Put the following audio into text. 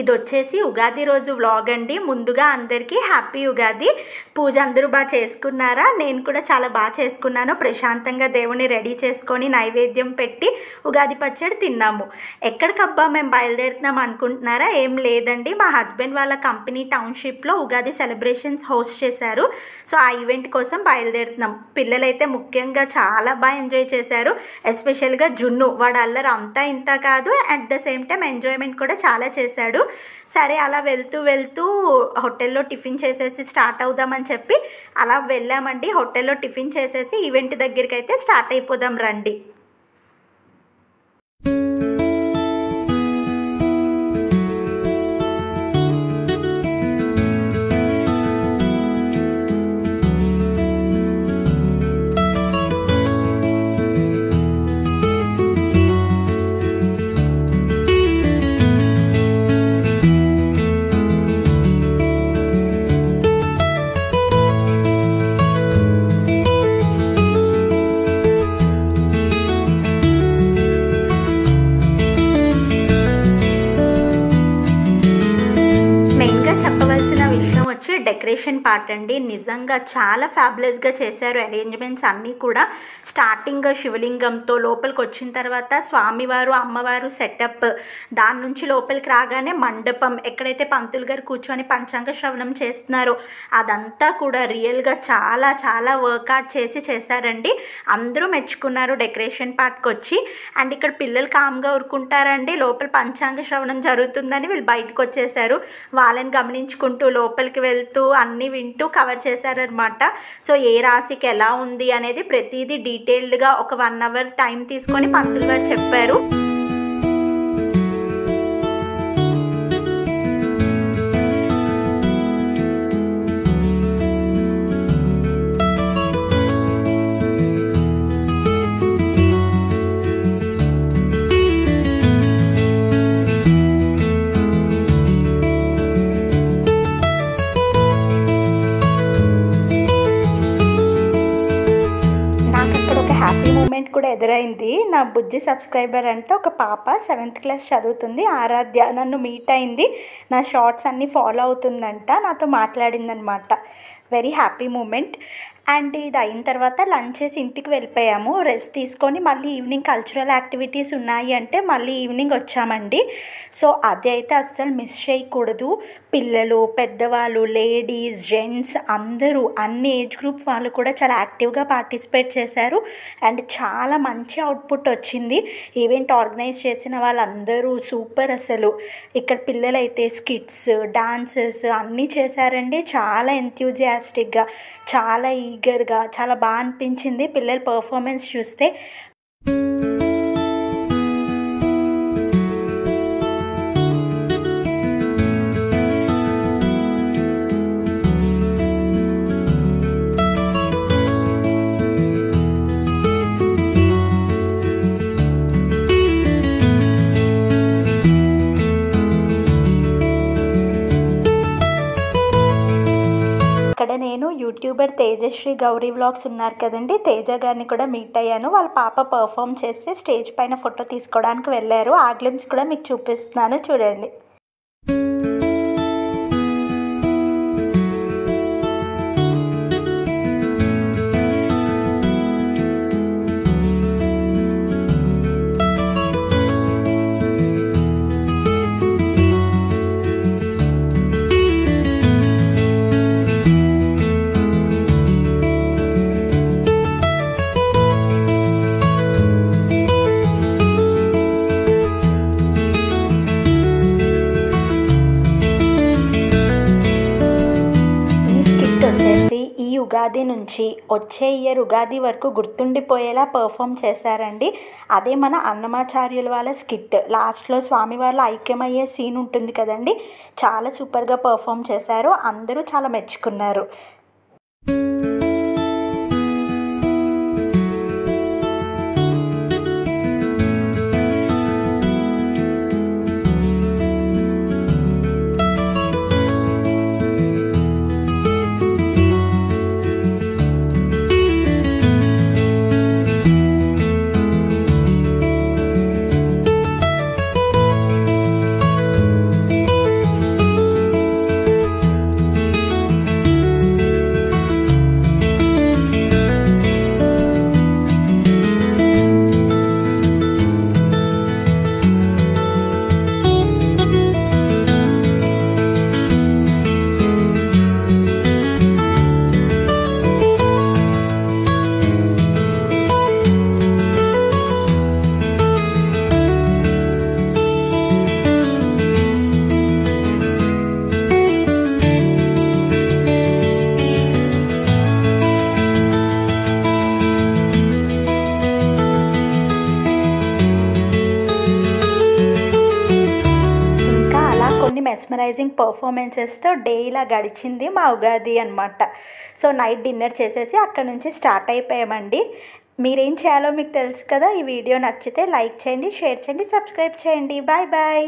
ఇదొచ్చేసి ఉగాది రోజు వ్లాగ్ అండి. ముందుగా అందరికీ హ్యాపీ ఉగాది. పూజ అందరూ బాగా చేసుకున్నారా? నేను కూడా చాలా బాగా చేసుకున్నాను. ప్రశాంతంగా దేవుని రెడీ చేసుకొని నైవేద్యం పెట్టి ఉగాది పచ్చడి తిన్నాము. ఎక్కడికబ్బా మేము బయలుదేరుతున్నాం అనుకుంటున్నారా? ఏం లేదండి, మా హస్బెండ్ వాళ్ళ కంపెనీ టౌన్షిప్లో ఉగాది సెలబ్రేషన్స్ హోస్ట్ చేశారు. సో ఆ ఈవెంట్ కోసం బయలుదేరుతున్నాం. పిల్లలైతే ముఖ్యంగా చాలా బాగా ఎంజాయ్ చేశారు. ఎస్పెషల్గా జున్ను, వాడు అల్లరి అంతా ఇంత కాదు, at the same time enjoyment కూడా చాలా చేశాడు. సరే అలా వెళ్తూ హోటల్లో టిఫిన్ చేసేసి స్టార్ట్ అవుదామని చెప్పి అలా వెళ్ళామండి. హోటల్లో టిఫిన్ చేసేసి ఈవెంట్ దగ్గరికి అయితే స్టార్ట్ అయిపోదాం రండి. డెకరేషన్ పార్ట్ అండి, నిజంగా చాలా ఫ్యాబులస్గా చేశారు. అరేంజ్మెంట్స్ అన్నీ కూడా స్టార్టింగ్ శివలింగంతో లోపలికి వచ్చిన తర్వాత స్వామివారు అమ్మవారు సెటప్, దాని నుంచి లోపలికి రాగానే మండపం ఎక్కడైతే పంతులు గారు కూర్చొని పంచాంగ శ్రవణం చేస్తున్నారో అదంతా కూడా రియల్గా చాలా చాలా వర్కౌట్ చేసి చేశారండి. అందరూ మెచ్చుకున్నారు డెకరేషన్ పార్ట్కి వచ్చి. అండ్ ఇక్కడ పిల్లలు కామ్గా ఊరుకుంటారండి, లోపల పంచాంగ శ్రవణం జరుగుతుందని వీళ్ళు బయటకు వచ్చేసారు. వాళ్ళని గమనించుకుంటూ లోపలికి వెళ్తూ అన్నీ వింటూ కవర్ చేశారనమాట. సో ఏ రాశికి ఎలా ఉంది అనేది ప్రతిదీ డీటెయిల్డ్గా ఒక 1 అవర్ టైం తీసుకొని పంతులు గారు చెప్పారు. హ్యాపీ మూమెంట్ కూడా ఎదురైంది. నా బుజ్జి సబ్స్క్రైబర్ అంటే ఒక పాప 7th క్లాస్ చదువుతుంది, ఆరాధ్య. నన్ను మీట్ అయింది, నా షార్ట్స్ అన్నీ ఫాలో అవుతుందంట, నాతో మాట్లాడిందనమాట. Very happy moment. అండ్ ఇది అయిన తర్వాత లంచ్ చేసి ఇంటికి వెళ్ళిపోయాము. రెస్ట్ తీసుకొని మళ్ళీ ఈవినింగ్ కల్చరల్ యాక్టివిటీస్ ఉన్నాయి అంటే మళ్ళీ ఈవినింగ్ వచ్చామండి. సో అది అయితే అస్సలు మిస్ చేయకూడదు. పిల్లలు, పెద్దవాళ్ళు, లేడీస్, జెంట్స్ అందరూ, అన్ని ఏజ్ గ్రూప్ వాళ్ళు కూడా చాలా యాక్టివ్గా పార్టిసిపేట్ చేశారు. అండ్ చాలా మంచి అవుట్పుట్ వచ్చింది. ఈవెంట్ ఆర్గనైజ్ చేసిన వాళ్ళందరూ సూపర్. అసలు ఇక్కడ పిల్లలైతే స్కిట్స్, డాన్సెస్ అన్నీ చేశారండి. చాలా ఎంథ్యూజియాస్టిక్గా, చాలా ఈగర్గా, చాలా బాగా అనిపించింది పిల్లల పర్ఫార్మెన్స్ చూస్తే. అక్కడ నేను యూట్యూబర్ తేజశ్రీ గౌరీ వ్లాగ్స్ ఉన్నారు కదండి, తేజ గారిని కూడా మీట్ అయ్యాను. వాళ్ళ పాప పర్ఫామ్ చేస్తే స్టేజ్ పైన ఫోటో తీసుకోవడానికి వెళ్ళారు. ఆ గ్లిమ్స్ కూడా మీకు చూపిస్తున్నాను, చూడండి. ఉగాది నుంచి వచ్చే ఇయర్ ఉగాది వరకు గుర్తుండిపోయేలా పర్ఫామ్ చేశారండి. అదే మన అన్నమాచార్యుల వాళ్ళ స్కిట్. లాస్ట్లో స్వామి వాళ్ళు ఐక్యమయ్యే సీన్ ఉంటుంది కదండి, చాలా సూపర్గా పర్ఫామ్ చేశారు. అందరూ చాలా మెచ్చుకున్నారు. మెస్మరైజింగ్ పర్ఫార్మెన్సెస్తో డే ఇలా గడిచింది మా ఉగాది అనమాట. సో నైట్ డిన్నర్ చేసేసి అక్కడ నుంచి స్టార్ట్ అయిపోయామండి. మీరేం చేయాలో మీకు తెలుసు కదా. ఈ వీడియో నచ్చితే లైక్ చేయండి, షేర్ చేయండి, సబ్స్క్రైబ్ చేయండి. Bye bye.